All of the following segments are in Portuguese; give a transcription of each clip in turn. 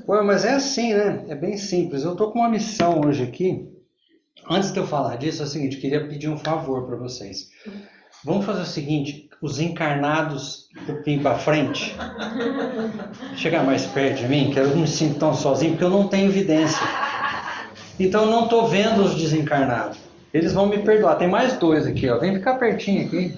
Pô, mas é assim, né? É bem simples. Eu tô com uma missão hoje aqui. Antes de eu falar disso, é o seguinte, eu queria pedir um favor para vocês. Vamos fazer o seguinte, os encarnados um pouquinho para frente, chegar mais perto de mim, que eu não me sinto tão sozinho, porque eu não tenho evidência. Então eu não estou vendo os desencarnados. Eles vão me perdoar. Tem mais dois aqui, ó. Vem ficar pertinho aqui.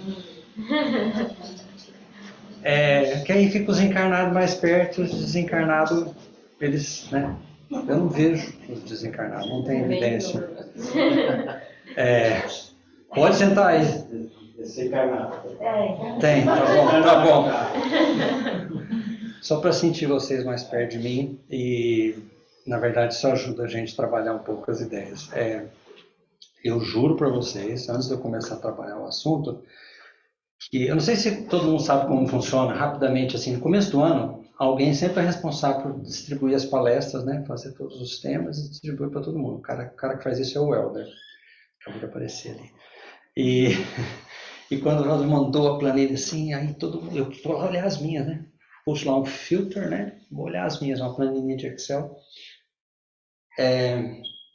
Que aí fica os encarnados mais perto, os desencarnados, eles, né? Eu não vejo os desencarnados, não tenho evidência. Pode sentar aí. Desencarnado. Tem, tá bom. Só para sentir vocês mais perto de mim e, na verdade, isso ajuda a gente a trabalhar um pouco as ideias. Eu juro para vocês, antes de eu começar a trabalhar o assunto, que eu não sei se todo mundo sabe como funciona, rapidamente, assim, no começo do ano, alguém sempre é responsável por distribuir as palestras, né, fazer todos os temas e distribuir para todo mundo. O cara que faz isso é o Helder, acabou de aparecer ali. E quando nós mandou a planilha assim, aí todo mundo, eu vou lá olhar as minhas, né? Puxo lá um filter, né? Vou olhar as minhas, uma planilha de Excel.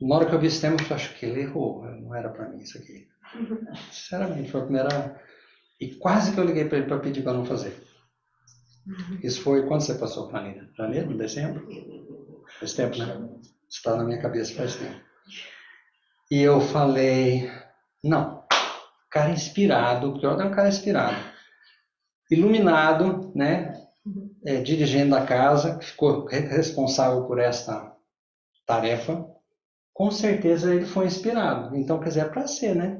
Na hora que eu vi esse tema, eu acho que ele errou, não era para mim isso aqui. Sinceramente, foi a primeira. E quase que eu liguei para ele para pedir para não fazer. Isso foi quando você passou a planilha? Janeiro, dezembro? Faz tempo, né? Está na minha cabeça faz tempo. E eu falei, não, cara inspirado, o pior é um cara inspirado, iluminado, né? Dirigente da casa, que ficou responsável por esta tarefa, com certeza ele foi inspirado. Então, quer dizer, é para ser, né?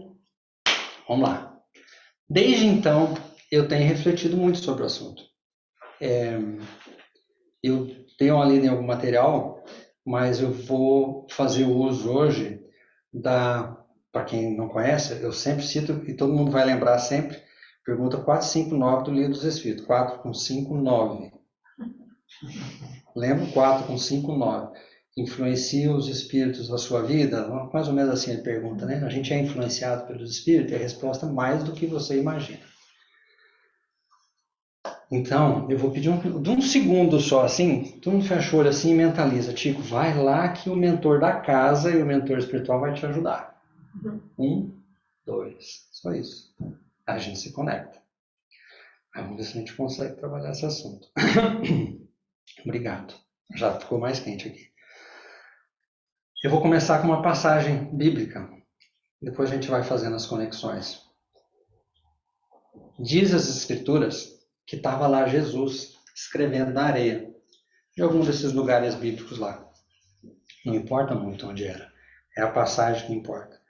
Vamos lá. Desde então, eu tenho refletido muito sobre o assunto. Eu tenho ali em algum material, mas eu vou fazer uso hoje para quem não conhece, eu sempre cito, e todo mundo vai lembrar sempre, pergunta 459 do Livro dos Espíritos, 459. Lembra? 459. Influencia os espíritos da sua vida? Mais ou menos assim ele pergunta, né? A gente é influenciado pelos espíritos? E a resposta é mais do que você imagina. Então, eu vou pedir de um segundo só, assim, todo mundo fecha o olho assim e mentaliza. Tico, vai lá que o mentor da casa e o mentor espiritual vai te ajudar. 1, 2, só isso. A gente se conecta. Aí vamos ver se a gente consegue trabalhar esse assunto. Obrigado. Já ficou mais quente aqui. Eu vou começar com uma passagem bíblica. Depois a gente vai fazendo as conexões. Diz as Escrituras que estava lá Jesus escrevendo na areia, em algum desses lugares bíblicos lá. Não importa muito onde era, é a passagem que importa.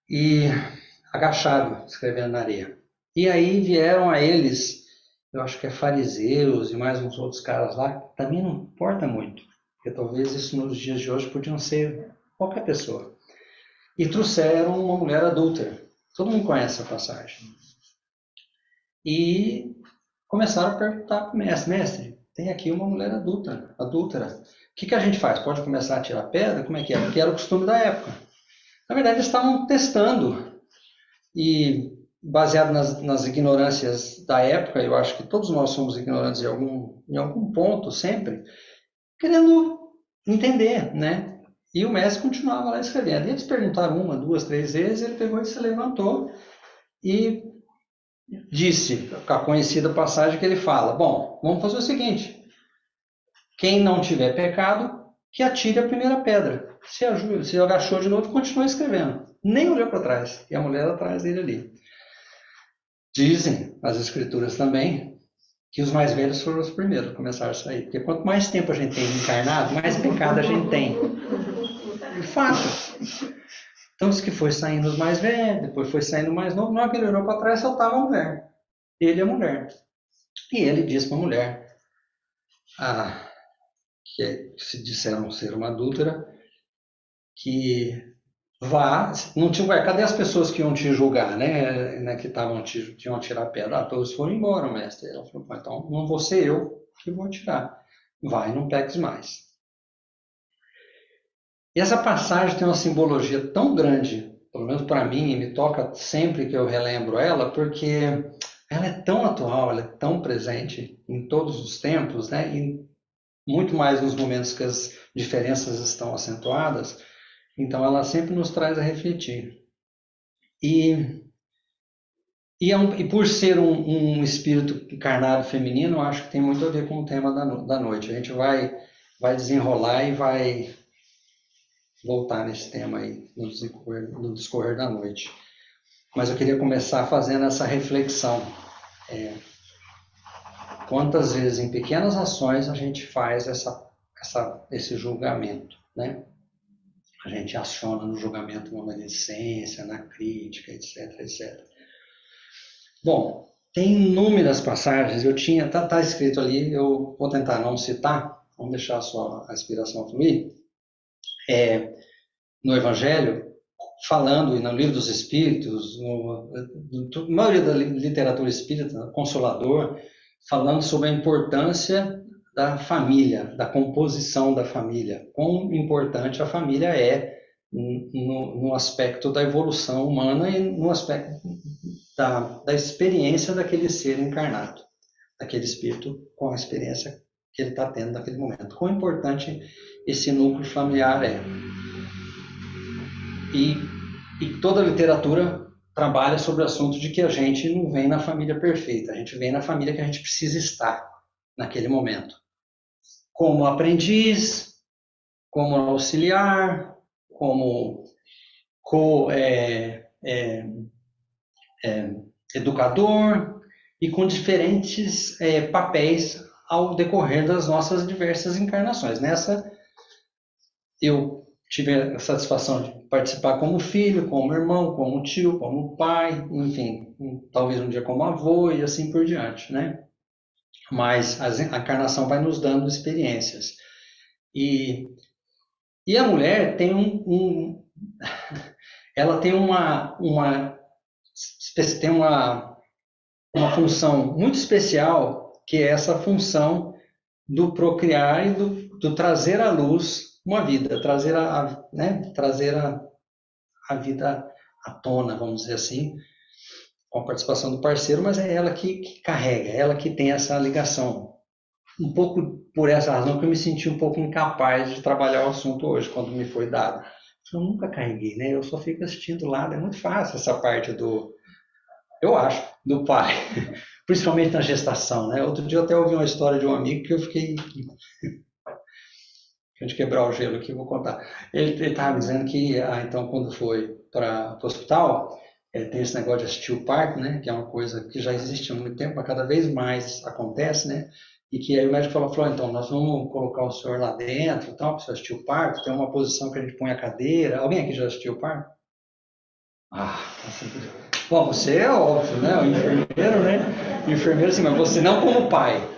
E agachado, escrevendo na areia. E aí vieram a eles, eu acho que é fariseus e mais uns outros caras lá, que também não importa muito, porque talvez isso nos dias de hoje podiam ser qualquer pessoa. E trouxeram uma mulher adúltera. Todo mundo conhece essa passagem. E começaram a perguntar para o mestre, mestre, tem aqui uma mulher adúltera. O que a gente faz? Pode começar a tirar pedra? Como é que é? Porque era o costume da época. Na verdade, eles estavam testando. E baseado nas ignorâncias da época, eu acho que todos nós somos ignorantes em algum ponto, sempre, querendo entender, né? E o mestre continuava lá escrevendo. E eles perguntaram 1, 2, 3 vezes, ele pegou e se levantou e disse a conhecida passagem que ele fala, bom, vamos fazer o seguinte, quem não tiver pecado, que atire a primeira pedra. Se agachou de novo e continuou escrevendo. Nem olhou para trás. E a mulher atrás dele ali. Dizem as escrituras também que os mais velhos foram os primeiros a começar a sair. Porque quanto mais tempo a gente tem encarnado, mais pecado a gente tem. De fato. Então, isso que foi saindo os mais velhos, depois foi saindo o mais novo, na hora que ele olhou para trás, só estava a mulher. Ele e a mulher. E ele disse para a mulher, que se disseram ser uma adúltera, que vá, não tinha, cadê as pessoas que iam te julgar, né que tinham a tirar pedra? Todos foram embora, mestre. Ela falou, então não vou ser eu que vou tirar. Vai, não peques mais. E essa passagem tem uma simbologia tão grande, pelo menos para mim, e me toca sempre que eu relembro ela, porque ela é tão atual, ela é tão presente em todos os tempos, né? E muito mais nos momentos que as diferenças estão acentuadas, então ela sempre nos traz a refletir. E por ser um espírito encarnado feminino, eu acho que tem muito a ver com o tema da noite. A gente vai desenrolar e vai voltar nesse tema aí no discorrer da noite. Mas eu queria começar fazendo essa reflexão. Quantas vezes em pequenas ações a gente faz esse julgamento, né? A gente aciona no julgamento na maledicência, na crítica, etc, etc. Bom, tem inúmeras passagens, tá escrito ali, eu vou tentar não citar, vamos deixar só a inspiração fluir, no Evangelho, falando, e no Livro dos Espíritos, na maioria da literatura espírita, Consolador, falando sobre a importância da família, da composição da família, quão importante a família é no aspecto da evolução humana e no aspecto da experiência daquele ser encarnado, daquele espírito com a experiência que ele está tendo naquele momento. Quão importante esse núcleo familiar é. E toda a literatura trabalha sobre o assunto de que a gente não vem na família perfeita, a gente vem na família que a gente precisa estar naquele momento. Como aprendiz, como auxiliar, como educador e com diferentes papéis ao decorrer das nossas diversas encarnações. Nessa, eu tive a satisfação de participar como filho, como irmão, como tio, como pai, enfim, talvez um dia como avô e assim por diante, né? Mas a encarnação vai nos dando experiências. E a mulher tem ela tem uma função muito especial, que é essa função do procriar e do trazer à luz uma vida, trazer a vida à tona, vamos dizer assim, com a participação do parceiro, mas é ela que carrega, é ela que tem essa ligação. Um pouco por essa razão que eu me senti um pouco incapaz de trabalhar o assunto hoje, quando me foi dado. Eu nunca carreguei, né? Eu só fico assistindo lá, é muito fácil essa parte eu acho, do pai, principalmente na gestação, né? Outro dia eu até ouvi uma história de um amigo que eu fiquei... A gente quebrar o gelo aqui, eu vou contar. Ele estava dizendo que, então, quando foi para o hospital, tem esse negócio de assistir o parto, né? Que é uma coisa que já existe há muito tempo, mas cada vez mais acontece, né? E que aí o médico falou, então, nós vamos colocar o senhor lá dentro, então, para você assistir o parto, tem uma posição que a gente põe a cadeira. Alguém aqui já assistiu o parto? Assim, bom, você é óbvio, né? O enfermeiro, né? O enfermeiro, sim, mas você não como pai.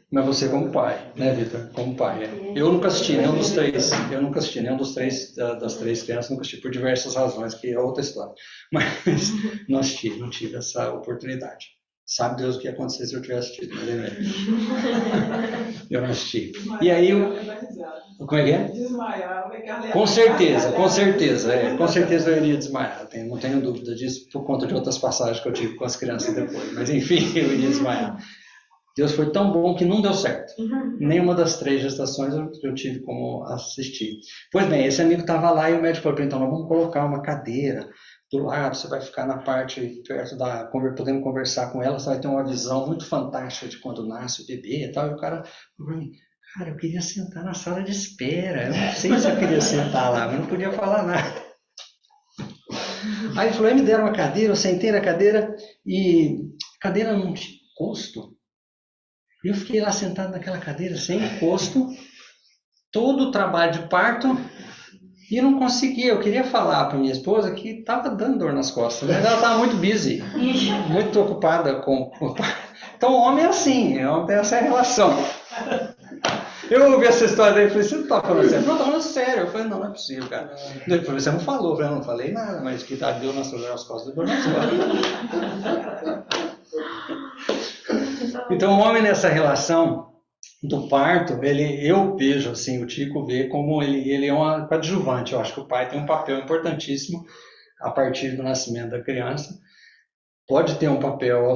Mas você como pai, né, Vitor? Como pai. Eu nunca assisti nenhum dos três. Eu nunca assisti nenhum dos três, das três crianças, nunca assisti por diversas razões, que é outra história. Mas não assisti, não tive essa oportunidade. Sabe Deus o que ia acontecer se eu tivesse assistido, mas eu não assisti. E aí, como é que é? Desmaiar. Com certeza, com certeza. Com certeza eu iria desmaiar. Não tenho dúvida disso, por conta de outras passagens que eu tive com as crianças depois. Mas enfim, eu iria desmaiar. Deus foi tão bom que não deu certo. Nenhuma das 3 gestações eu tive como assistir. Pois bem, esse amigo estava lá e o médico falou, então nós vamos colocar uma cadeira do lado, você vai ficar na parte perto podendo conversar com ela, você vai ter uma visão muito fantástica de quando nasce o bebê e tal. E o cara falou para mim, cara, eu queria sentar na sala de espera, eu não sei se eu queria sentar lá, mas não podia falar nada. Aí ele falou, me deram uma cadeira, eu sentei na cadeira e a cadeira não tinha encosto. Eu fiquei lá sentado naquela cadeira sem encosto, todo o trabalho de parto, e não conseguia. Eu queria falar para minha esposa que estava dando dor nas costas, mas ela estava muito busy, muito ocupada com o parto. Então o homem é assim, o homem tem essa relação. Eu ouvi essa história daí e falei, você não está falando sério? Não, está falando sério. Eu falei, não é possível, cara. Ele falou, você não falou. Eu falei, não falei nada, mas que deu nas costas, deu nas costas. Então, o homem nessa relação do parto, eu vejo assim, o Tico vê como ele é um coadjuvante. Eu acho que o pai tem um papel importantíssimo a partir do nascimento da criança. pode ter um papel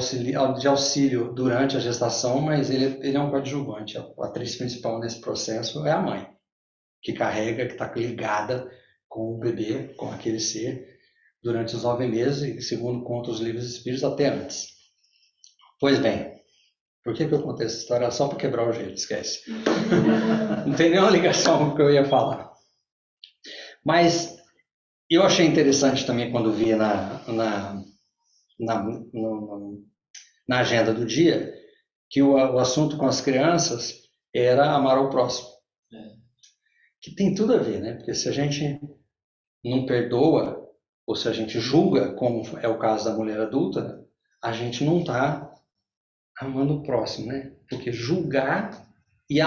de auxílio durante a gestação, mas ele é um coadjuvante. A atriz principal nesse processo é a mãe, que carrega, que está ligada com o bebê, com aquele ser, durante os 9 meses, e segundo contam os livros espíritos, até antes. Pois bem, por que eu contei essa história? Só para quebrar o gelo, esquece. Não tem nenhuma ligação com o que eu ia falar. Mas eu achei interessante também quando vi na, na agenda do dia que o assunto com as crianças era amar ao próximo. Que tem tudo a ver, né? Porque se a gente não perdoa, ou se a gente julga, como é o caso da mulher adulta, a gente não está amando o próximo, né? Porque julgamento e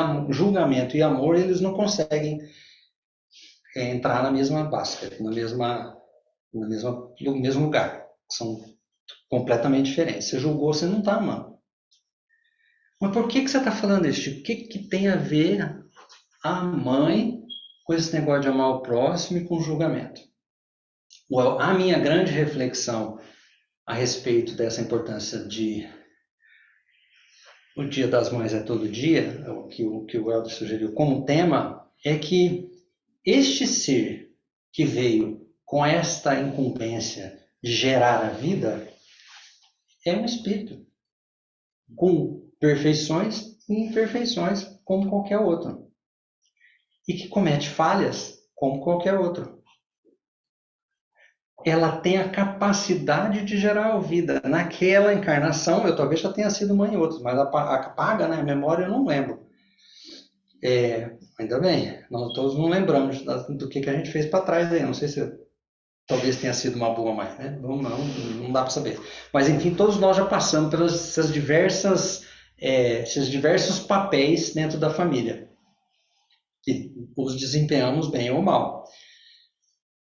amor, eles não conseguem entrar na mesma basket, no mesmo lugar. São completamente diferentes. Você julgou, você não está amando. Mas por que você está falando isso? O que tem a ver a mãe com esse negócio de amar o próximo e com o julgamento? A minha grande reflexão a respeito dessa importância de o Dia das Mães é todo dia, o que o Helder sugeriu como tema, é que este ser que veio com esta incumbência de gerar a vida é um espírito, com perfeições e imperfeições, como qualquer outro, e que comete falhas, como qualquer outro. Ela tem a capacidade de gerar a vida. Naquela encarnação, eu talvez já tenha sido mãe em outros, mas apaga, né? A memória eu não lembro. Ainda bem, nós todos não lembramos do que a gente fez para trás aí. Não sei se talvez tenha sido uma boa mãe, né? Não dá para saber. Mas enfim, todos nós já passamos pelas esses diversos papéis dentro da família, que os desempenhamos bem ou mal.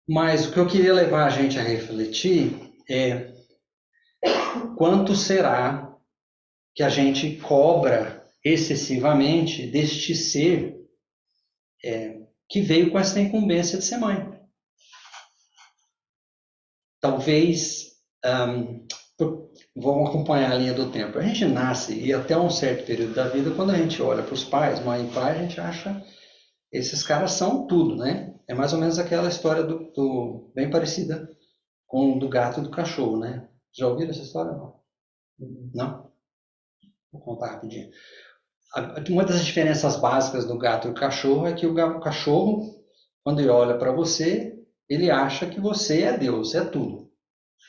Mas o que eu queria levar a gente a refletir é quanto será que a gente cobra excessivamente deste ser que veio com essa incumbência de ser mãe. Talvez, vamos acompanhar a linha do tempo. A gente nasce e até um certo período da vida, quando a gente olha para os pais, mãe e pai, a gente acha esses caras são tudo, né? É mais ou menos aquela história bem parecida com o do gato e do cachorro, né? Já ouviram essa história? Não? Vou contar rapidinho. Uma das diferenças básicas do gato e do cachorro é que o cachorro, quando ele olha para você, ele acha que você é Deus, é tudo.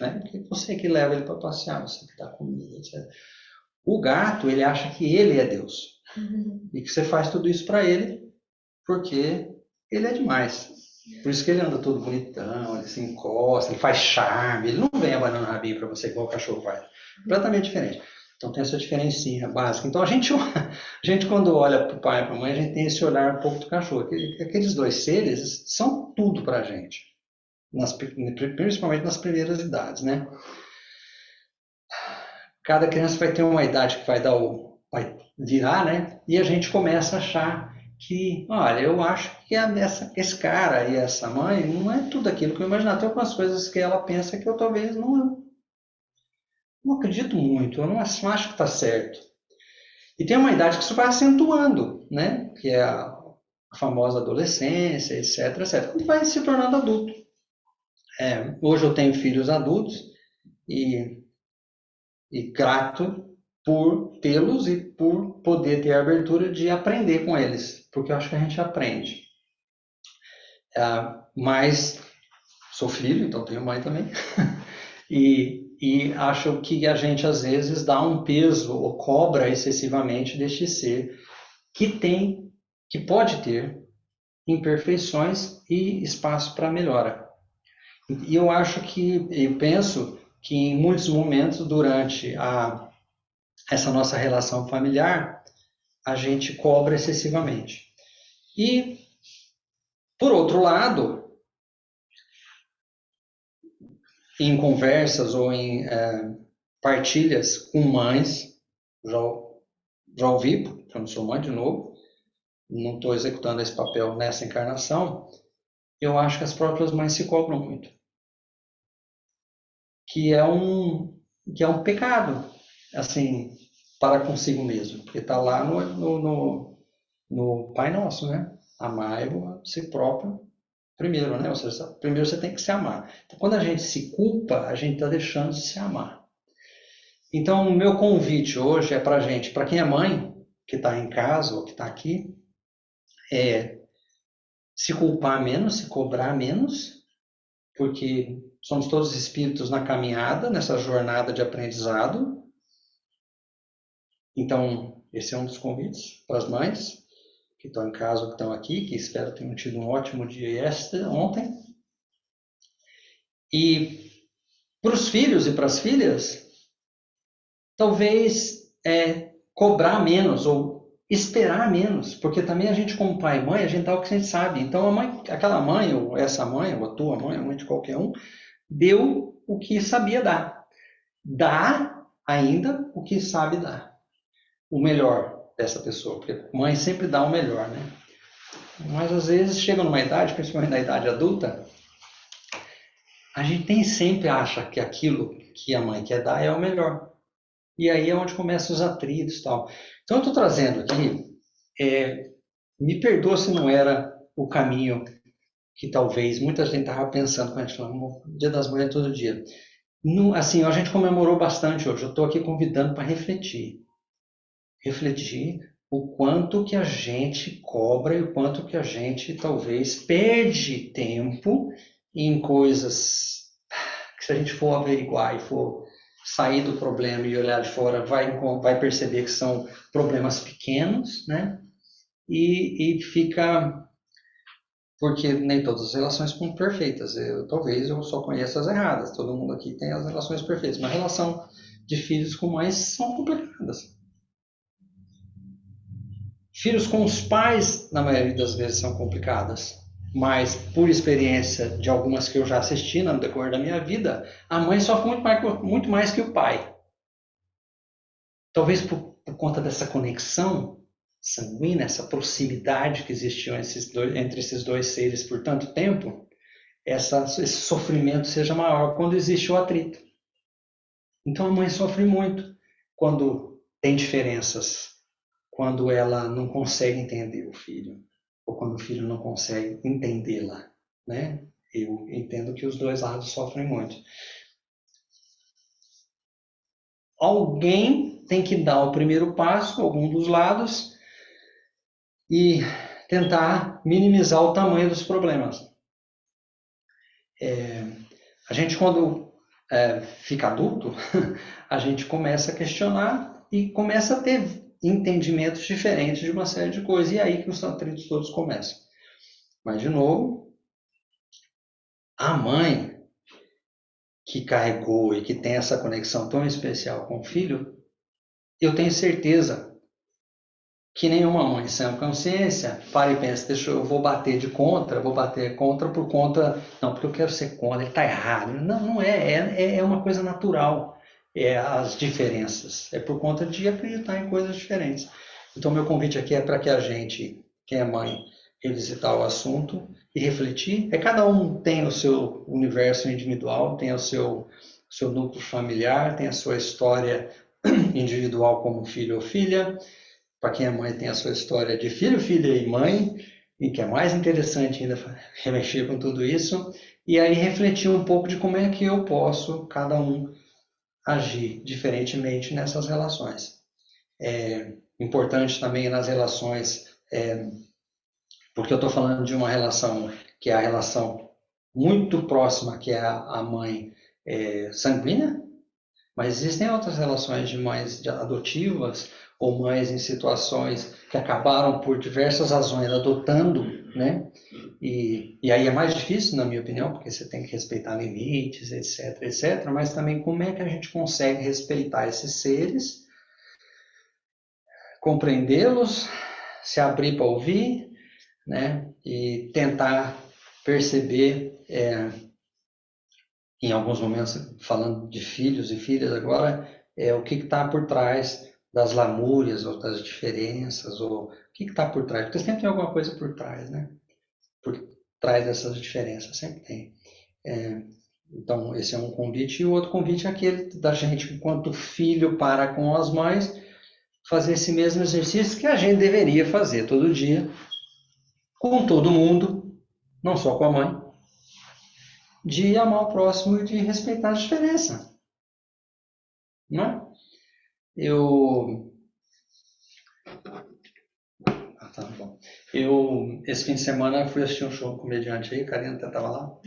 Né? Porque você que leva ele para passear, você que dá comida, etc. O gato, ele acha que ele é Deus. E que você faz tudo isso para ele porque ele é demais. Por isso que ele anda todo bonitão, ele se encosta, ele faz charme, ele não vem abanando o rabinho para você igual o cachorro faz. Completamente diferente. Então tem essa diferencinha básica. Então a gente quando olha para o pai e para a mãe, a gente tem esse olhar um pouco do cachorro. Aqueles dois seres são tudo para a gente. Principalmente nas primeiras idades, né? Cada criança vai ter uma idade que vai vai virar, né? E a gente começa a achar que, olha, eu acho que esse cara e essa mãe não é tudo aquilo que eu imaginava. Tem algumas coisas que ela pensa que eu talvez não acredito muito, eu não acho que está certo. E tem uma idade que isso vai acentuando, né? Que é a famosa adolescência, etc, etc. Quando vai se tornando adulto. Hoje eu tenho filhos adultos e grato por tê-los e por poder ter a abertura de aprender com eles, porque eu acho que a gente aprende. Mas sou filho, então tenho mãe também, e acho que a gente às vezes dá um peso ou cobra excessivamente deste ser que pode ter imperfeições e espaço para melhora. E eu penso que em muitos momentos durante essa nossa relação familiar, a gente cobra excessivamente. E, por outro lado, em conversas ou em partilhas com mães, já ouvi, porque eu não sou mãe de novo, não estou executando esse papel nessa encarnação, eu acho que as próprias mães se cobram muito. Que é que é um pecado, assim, para consigo mesmo, porque está lá no Pai Nosso, né? Amai a si próprio primeiro, né? Ou seja, primeiro você tem que se amar. Então, quando a gente se culpa, a gente está deixando de se amar. Então, o meu convite hoje é para a gente, para quem é mãe, que está em casa ou que está aqui, é se culpar menos, se cobrar menos, porque somos todos espíritos na caminhada, nessa jornada de aprendizado. Então, esse é um dos convites para as mães que estão em casa ou que estão aqui, que espero tenham tido um ótimo dia ontem. E para os filhos e para as filhas, talvez cobrar menos ou esperar menos, porque também a gente como pai e mãe, a gente dá o que a gente sabe. Então, aquela mãe, ou essa mãe, ou a tua mãe, a mãe de qualquer um, deu o que sabia dar. Dá ainda o que sabe dar. O melhor dessa pessoa, porque mãe sempre dá o melhor, né? Mas às vezes chega numa idade, principalmente na idade adulta, a gente nem sempre acha que aquilo que a mãe quer dar é o melhor. E aí é onde começam os atritos e tal. Então eu estou trazendo aqui, me perdoa se não era o caminho que talvez muita gente estava pensando quando a gente falou Dia das Mães é todo dia. Assim, a gente comemorou bastante hoje. Eu estou aqui convidando para refletir. Refletir o quanto que a gente cobra e o quanto que a gente talvez perde tempo em coisas que se a gente for averiguar e for sair do problema e olhar de fora, vai perceber que são problemas pequenos, né? E fica porque nem todas as relações são perfeitas. Talvez eu só conheça as erradas. Todo mundo aqui tem as relações perfeitas. Mas a relação de filhos com mães são complicadas. Filhos com os pais, na maioria das vezes, são complicadas. Mas, por experiência de algumas que eu já assisti no decorrer da minha vida, a mãe sofre muito mais que o pai. Talvez por conta dessa conexão sanguínea, essa proximidade que existiu entre esses dois seres por tanto tempo, esse sofrimento seja maior quando existe o atrito. Então a mãe sofre muito quando tem diferenças, quando ela não consegue entender o filho, ou quando o filho não consegue entendê-la, né? Eu entendo que os dois lados sofrem muito. Alguém tem que dar o primeiro passo, algum dos lados, e tentar minimizar o tamanho dos problemas. A gente, quando fica adulto, a gente começa a questionar e começa a ter entendimentos diferentes de uma série de coisas. E é aí que os atritos todos começam. Mas, de novo, a mãe que carregou e que tem essa conexão tão especial com o filho, eu tenho certeza que nenhuma mãe sem consciência para e pensa, eu vou bater contra por conta, não, porque eu quero ser contra, ele está errado. Não, não é uma coisa natural, as diferenças, é por conta de acreditar em coisas diferentes. Então, meu convite aqui é para que a gente, quem é mãe, revisitar o assunto e refletir. Cada um tem o seu universo individual, tem o seu núcleo familiar, tem a sua história individual como filho ou filha, para quem é mãe tem a sua história de filho, filha e mãe, e que é mais interessante ainda remexer com tudo isso, e aí refletir um pouco de como é que eu posso, cada um, agir diferentemente nessas relações. É importante também nas relações, porque eu estou falando de uma relação que é a relação muito próxima, que é a mãe sanguínea, mas existem outras relações de mães adotivas ou mães em situações que acabaram por diversas razões adotando, né? E aí é mais difícil, na minha opinião, porque você tem que respeitar limites, etc, etc. Mas também como é que a gente consegue respeitar esses seres, compreendê-los, se abrir para ouvir, né? E tentar perceber, em alguns momentos, falando de filhos e filhas agora, o que está por trás das lamúrias ou das diferenças, ou o que está por trás, porque sempre tem alguma coisa por trás, né? Por trás dessas diferenças, sempre tem. Então, esse é um convite. E o outro convite é aquele da gente, enquanto filho, para com as mães, fazer esse mesmo exercício que a gente deveria fazer todo dia, com todo mundo, não só com a mãe, de amar o próximo e de respeitar a diferença. Não é? Tá bom. Esse fim de semana, fui assistir um show com um comediante aí, a Karina até estava lá.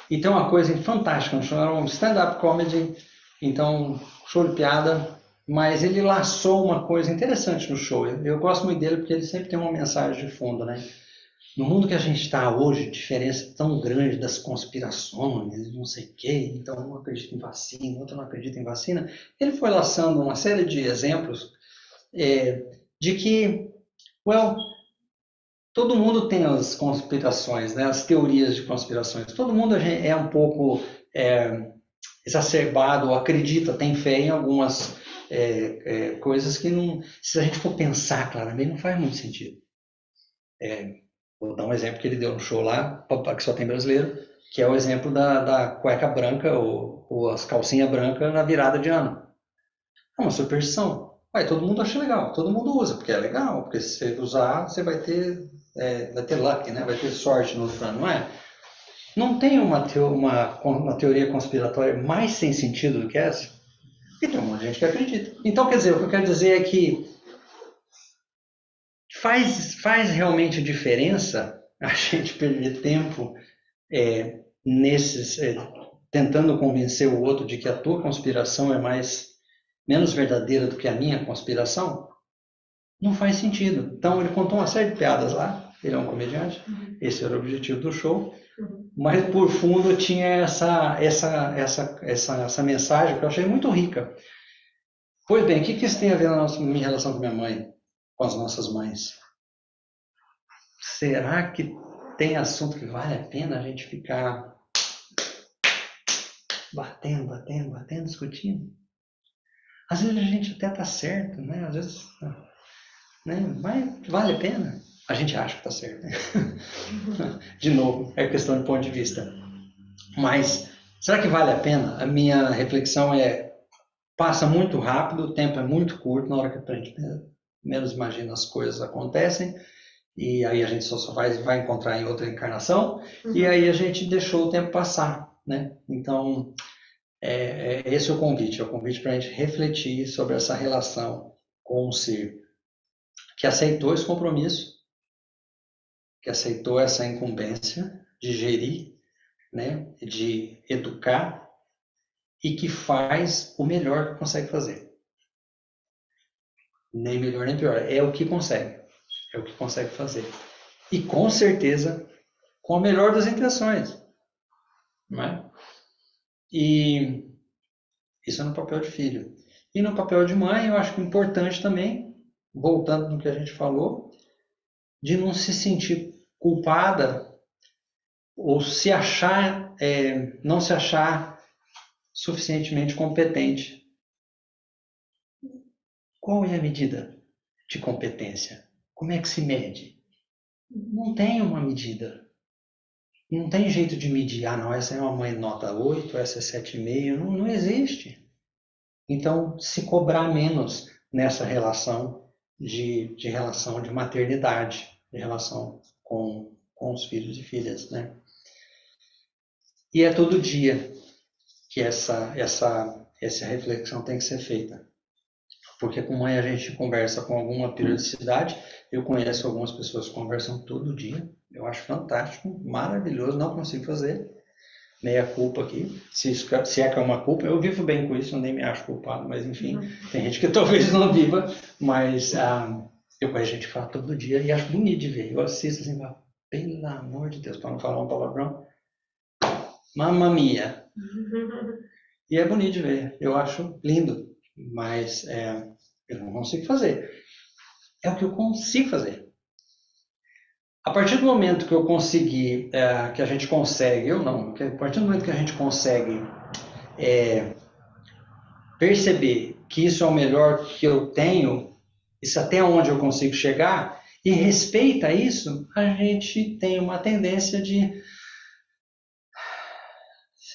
E tem uma coisa fantástica, era um stand-up comedy, então, show de piada, mas ele laçou uma coisa interessante no show. Eu gosto muito dele porque ele sempre tem uma mensagem de fundo, né? No mundo que a gente está hoje, diferença tão grande das conspirações, não sei o quê, então um acredita em vacina, outro não acredita em vacina. Ele foi laçando uma série de exemplos de que, todo mundo tem as conspirações, né, as teorias de conspirações. Todo mundo é um pouco exacerbado, ou acredita, tem fé em algumas coisas que não, se a gente for pensar claramente, não faz muito sentido. Vou dar um exemplo que ele deu no show lá, que só tem brasileiro, que é o exemplo da cueca branca ou as calcinhas brancas na virada de ano. É uma superstição. Aí todo mundo acha legal, todo mundo usa, porque é legal, porque se você usar, você vai ter luck, né? Vai ter sorte no outro ano, não é? Não tem uma teoria conspiratória mais sem sentido do que essa? E tem um monte de gente que acredita. Então, quer dizer, o que eu quero dizer é que faz realmente diferença a gente perder tempo tentando convencer o outro de que a tua conspiração é menos verdadeira do que a minha conspiração? Não faz sentido. Então ele contou uma série de piadas lá, ele é um comediante, esse era o objetivo do show, mas por fundo tinha essa mensagem que eu achei muito rica. Pois bem, o que isso tem a ver na minha relação com minha mãe, com as nossas mães? Será que tem assunto que vale a pena a gente ficar batendo, discutindo? Às vezes a gente até tá certo, né? Às vezes, né? Mas vale a pena? A gente acha que tá certo, né? De novo, é questão de ponto de vista. Mas será que vale a pena? A minha reflexão passa muito rápido, o tempo é muito curto, na hora que a gente menos imagina as coisas acontecem, e aí a gente só vai encontrar em outra encarnação, e aí a gente deixou o tempo passar, né? Então, esse é o convite para a gente refletir sobre essa relação com o ser que aceitou esse compromisso, que aceitou essa incumbência de gerir, né, de educar e que faz o melhor que consegue fazer. Nem melhor nem pior, é o que consegue fazer. E com certeza, com a melhor das intenções. Não é? E isso é no papel de filho. E no papel de mãe, eu acho que é importante também, voltando no que a gente falou, de não se sentir culpada ou se achar, não se achar suficientemente competente. Qual é a medida de competência? Como é que se mede? Não tem uma medida. Não tem jeito de medir. Ah, não, essa é uma mãe nota 8, essa é 7,5. Não existe. Então, se cobrar menos nessa relação de maternidade, de relação com os filhos e filhas, né? E é todo dia que essa reflexão tem que ser feita. Porque com mãe a gente conversa com alguma periodicidade. Eu conheço algumas pessoas que conversam todo dia. Eu acho fantástico, maravilhoso, não consigo fazer. Meia culpa aqui, se é que é uma culpa, eu vivo bem com isso, eu nem me acho culpado, mas enfim, tem gente que talvez não viva, mas eu conheço gente que fala todo dia e acho bonito de ver. Eu assisto assim, pelo amor de Deus, para não falar um palavrão, mamma mia. E é bonito de ver, eu acho lindo, mas eu não consigo fazer. É o que eu consigo fazer. A partir do momento que eu conseguir, que a gente consegue, eu não, a partir do momento que a gente consegue perceber que isso é o melhor que eu tenho, isso até onde eu consigo chegar, e respeita isso, a gente tem uma tendência de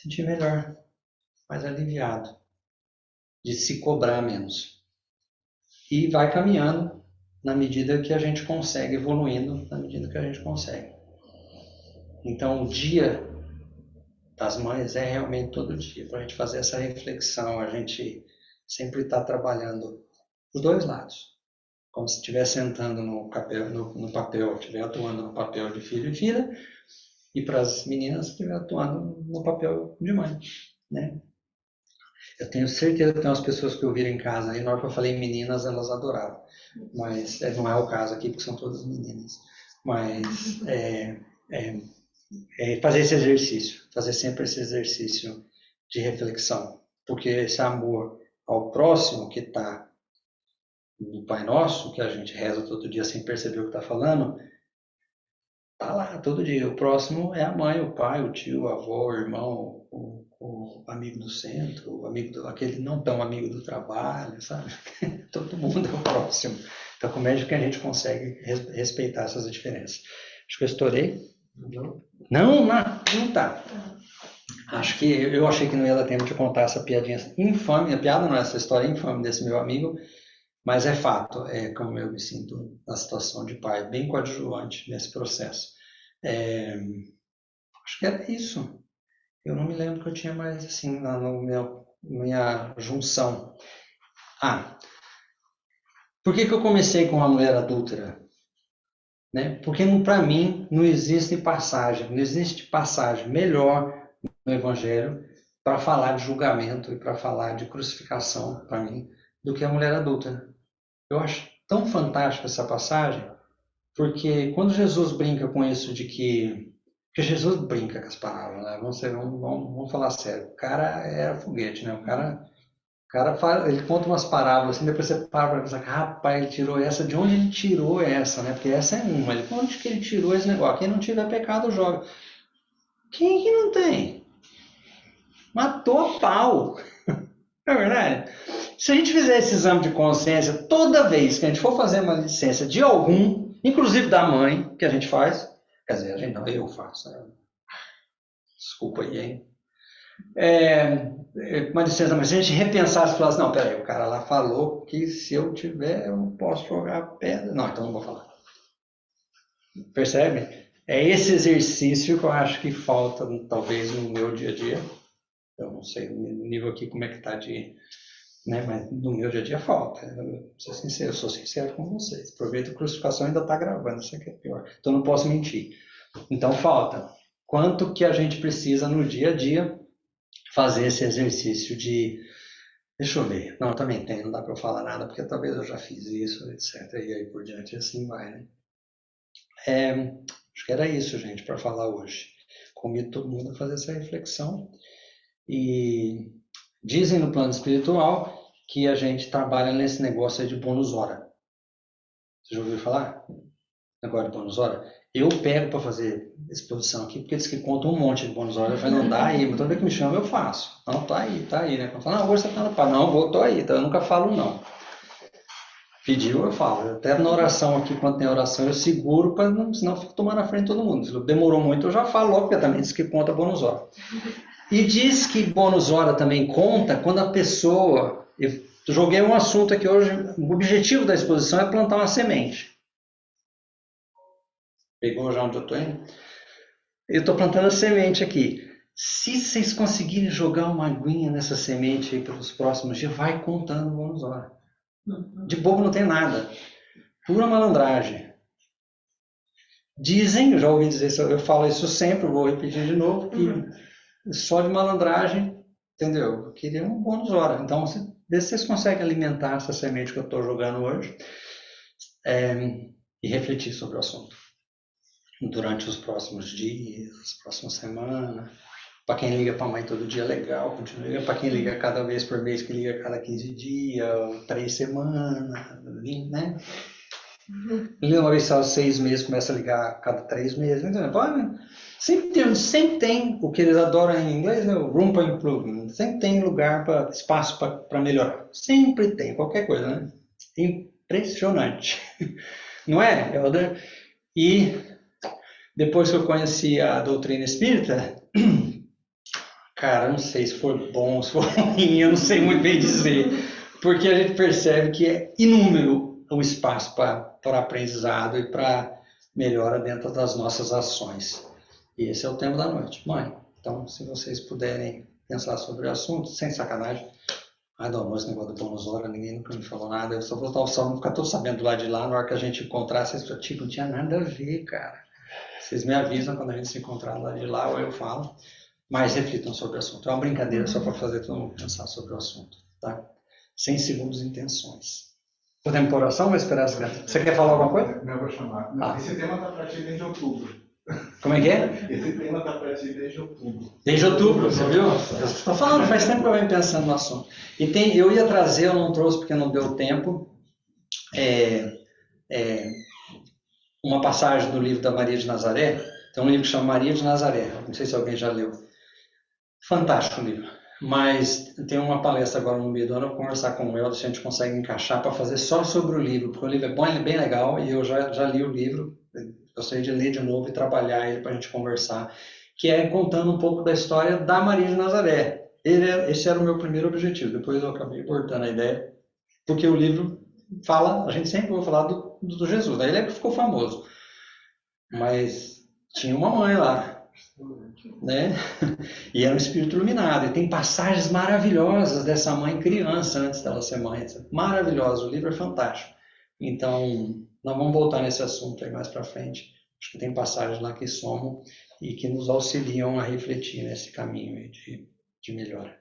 sentir melhor, mais aliviado, de se cobrar menos. E vai caminhando na medida que a gente consegue, evoluindo na medida que a gente consegue. Então, o dia das mães é realmente todo dia, para a gente fazer essa reflexão, a gente sempre está trabalhando os dois lados. Como se estivesse sentando no papel, estiver atuando no papel de filho e filha, e para as meninas estiver atuando no papel de mãe, né? Eu tenho certeza que tem umas pessoas que ouviram em casa, e na hora que eu falei meninas, elas adoraram. Mas não é o caso aqui, porque são todas meninas. Mas fazer esse exercício, fazer sempre esse exercício de reflexão. Porque esse amor ao próximo que está no Pai Nosso, que a gente reza todo dia sem perceber o que está falando, está lá todo dia. O próximo é a mãe, o pai, o tio, o avô, o irmão, o amigo do centro, aquele não tão amigo do trabalho, sabe? Todo mundo é o próximo. Então, como é que a gente consegue respeitar essas diferenças? Acho que eu estourei. Não tá. Acho que eu achei que não ia dar tempo de contar essa piadinha infame. A piada não é essa história infame desse meu amigo, mas é fato, é como eu me sinto na situação de pai, bem coadjuvante nesse processo. Acho que era isso. Eu não me lembro que eu tinha mais assim na minha junção. Por que eu comecei com a mulher adúltera? Né? Porque para mim não existe passagem melhor no Evangelho para falar de julgamento e para falar de crucificação para mim do que a mulher adúltera. Eu acho tão fantástica essa passagem, porque quando Jesus brinca com isso de que Jesus brinca com as palavras, né? Vamos falar sério. O cara era foguete, né? O cara fala, ele conta umas parábolas assim, depois você para para pensar, rapaz, ele tirou essa, de onde ele tirou essa, né? Porque essa é uma. Ele, onde que ele tirou esse negócio? Quem não tiver pecado, joga. Quem que não tem? Matou a pau. Não é verdade? Se a gente fizer esse exame de consciência, toda vez que a gente for fazer uma licença de algum, inclusive da mãe, que a gente faz, quer dizer, a gente não, eu faço, né? Desculpa aí, hein? Uma licença, mas se a gente repensasse e falasse, não, peraí, o cara lá falou que se eu tiver, eu não posso jogar pedra. Não, então não vou falar. Percebe? É esse exercício que eu acho que falta, talvez, no meu dia a dia. Eu não sei no nível aqui como é que está né, mas no meu dia a dia falta. Eu sou sincero com vocês. Aproveita a crucificação ainda está gravando, isso aqui é pior. Então não posso mentir. Então falta. Quanto que a gente precisa no dia a dia fazer esse exercício de... Deixa eu ver. Não, também tem, não dá para eu falar nada, porque talvez eu já fiz isso, etc. E aí por diante assim vai, né? Acho que era isso, gente, para falar hoje. Convido todo mundo a fazer essa reflexão. E dizem no plano espiritual que a gente trabalha nesse negócio aí de bônus hora. Você já ouviu falar? Negócio de bônus hora? Eu pego para fazer exposição aqui, porque eles que contam um monte de bônus hora. Eu falei, não dá aí, mas toda vez que me chama eu faço. Não, tá aí, né? Eu falo, não, hoje você tá no pá. Não, tô aí, então eu nunca falo não. Pediu, eu falo. Até na oração aqui, quando tem oração, eu seguro, senão eu fico tomando na frente de todo mundo. Se demorou muito, eu já falo logo, porque também diz que conta bônus hora. E diz que bônus hora também conta quando a pessoa... Eu joguei um assunto aqui hoje, o objetivo da exposição é plantar uma semente. Pegou já onde eu estou indo? Eu estou plantando a semente aqui. Se vocês conseguirem jogar uma aguinha nessa semente aí pelos próximos dias, vai contando bônus hora. De bobo não tem nada. Pura malandragem. Dizem, eu já ouvi dizer, eu falo isso sempre, vou repetir de novo, que só de malandragem, entendeu? Eu queria um bônus hora. Então, vê se vocês conseguem alimentar essa semente que eu estou jogando hoje e refletir sobre o assunto durante os próximos dias, as próximas semanas. Para quem liga para a mãe todo dia, legal, continua. Para quem liga cada vez por mês, que liga cada 15 dias, 3 semanas, né? Liga uma vez só 6 meses, começa a ligar cada 3 meses. Então, sempre tem o que eles adoram em inglês, né? O room for improvement. Sempre tem lugar, espaço para melhorar. Sempre tem, qualquer coisa, né? Impressionante. Não é, Helder? E depois que eu conheci a doutrina espírita, Cara, eu não sei se foi bom, se foi ruim, eu não sei muito bem dizer, porque a gente percebe que é inúmero o espaço para aprendizado e para melhora dentro das nossas ações. E esse é o tema da noite. Mãe, então, se vocês puderem pensar sobre o assunto, sem sacanagem, não, esse negócio do bônus hora, ninguém nunca me falou nada, eu só vou estar só, não ficar todo sabendo do lado de lá, na hora que a gente encontrar, vocês falam, tipo, não tinha nada a ver, cara. Vocês me avisam quando a gente se encontrar lá de lá, ou eu falo, mas reflitam sobre o assunto. É uma brincadeira só para fazer todo mundo pensar sobre o assunto, tá? Sem segundas intenções. Podemos por oração ou esperar as crianças? Você quer falar alguma coisa? Não, eu vou chamar. Não, esse tema está para ti desde outubro. Como é que é? Esse tema está para ti desde outubro. Desde outubro, você viu? Eu estou falando, faz tempo que eu venho pensando no assunto. E eu ia trazer, eu não trouxe porque não deu tempo, uma passagem do livro da Maria de Nazaré. Tem um livro que chama Maria de Nazaré, não sei se alguém já leu. Fantástico livro. Mas tem uma palestra agora no meio do ano, eu vou conversar com o Helder se a gente consegue encaixar para fazer só sobre o livro, porque o livro é bom, ele é bem legal e eu já li o livro, gostaria de ler de novo e trabalhar ele para a gente conversar, que é contando um pouco da história da Maria de Nazaré. Esse era o meu primeiro objetivo, depois eu acabei cortando a ideia, porque o livro fala, a gente sempre vai falar do Jesus, daí ele ficou famoso, mas tinha uma mãe lá, né? E era um espírito iluminado. E tem passagens maravilhosas dessa mãe criança antes dela ser mãe. Maravilhosa. O livro é fantástico. Então, nós vamos voltar nesse assunto aí mais para frente. Acho que tem passagens lá que somam e que nos auxiliam a refletir nesse caminho aí de melhora.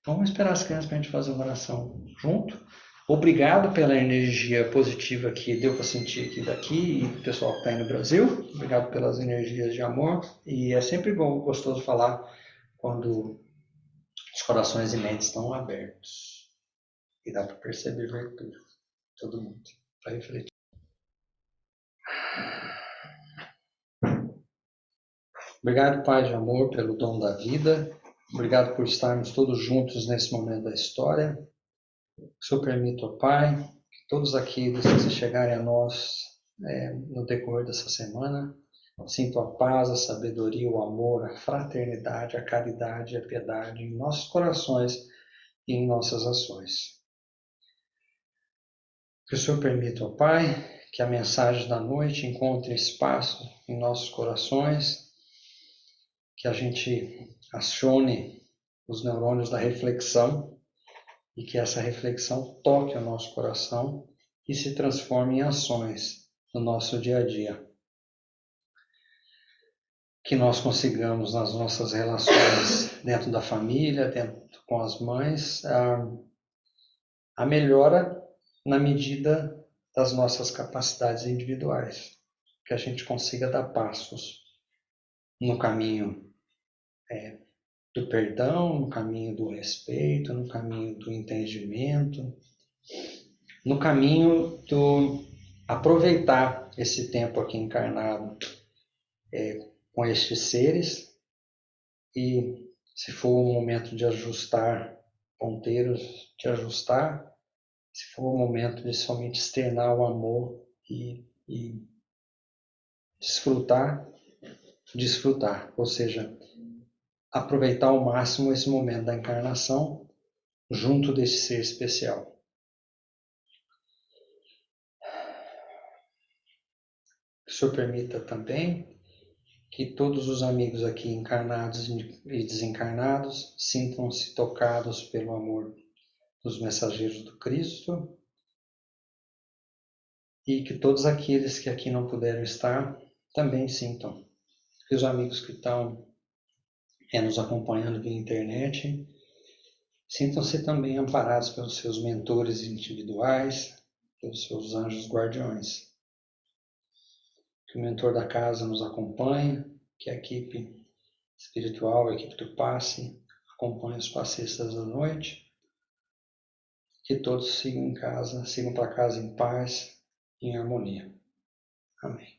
Então, vamos esperar as crianças para a gente fazer uma oração junto. Obrigado pela energia positiva que deu para sentir aqui daqui e do pessoal que está aí no Brasil. Obrigado pelas energias de amor. E é sempre bom, gostoso falar quando os corações e mentes estão abertos. E dá para perceber virtude. Todo mundo. Para refletir. Obrigado, Pai de amor, pelo dom da vida. Obrigado por estarmos todos juntos nesse momento da história. Que o Senhor permita, ó Pai, que todos aqueles que se chegarem a nós no decorrer dessa semana sintam a paz, a sabedoria, o amor, a fraternidade, a caridade e a piedade em nossos corações e em nossas ações. Que o Senhor permita, ó Pai, que a mensagem da noite encontre espaço em nossos corações, que a gente acione os neurônios da reflexão e que essa reflexão toque o nosso coração e se transforme em ações no nosso dia a dia. Que nós consigamos nas nossas relações dentro da família, dentro com as mães, a melhora na medida das nossas capacidades individuais. Que a gente consiga dar passos no caminho do perdão, no caminho do respeito, no caminho do entendimento, no caminho do aproveitar esse tempo aqui encarnado com estes seres e, se for o momento de ajustar ponteiros, de ajustar, se for o momento de somente externar o amor e desfrutar, ou seja, aproveitar ao máximo esse momento da encarnação junto desse ser especial. Que o Senhor permita também que todos os amigos aqui encarnados e desencarnados sintam-se tocados pelo amor dos mensageiros do Cristo e que todos aqueles que aqui não puderam estar também sintam. Que os amigos que estão nos acompanhando via internet sintam-se também amparados pelos seus mentores individuais, pelos seus anjos guardiões. Que o mentor da casa nos acompanhe, que a equipe espiritual, a equipe do passe, acompanhe os passistas da noite, que todos sigam para casa em paz e em harmonia. Amém.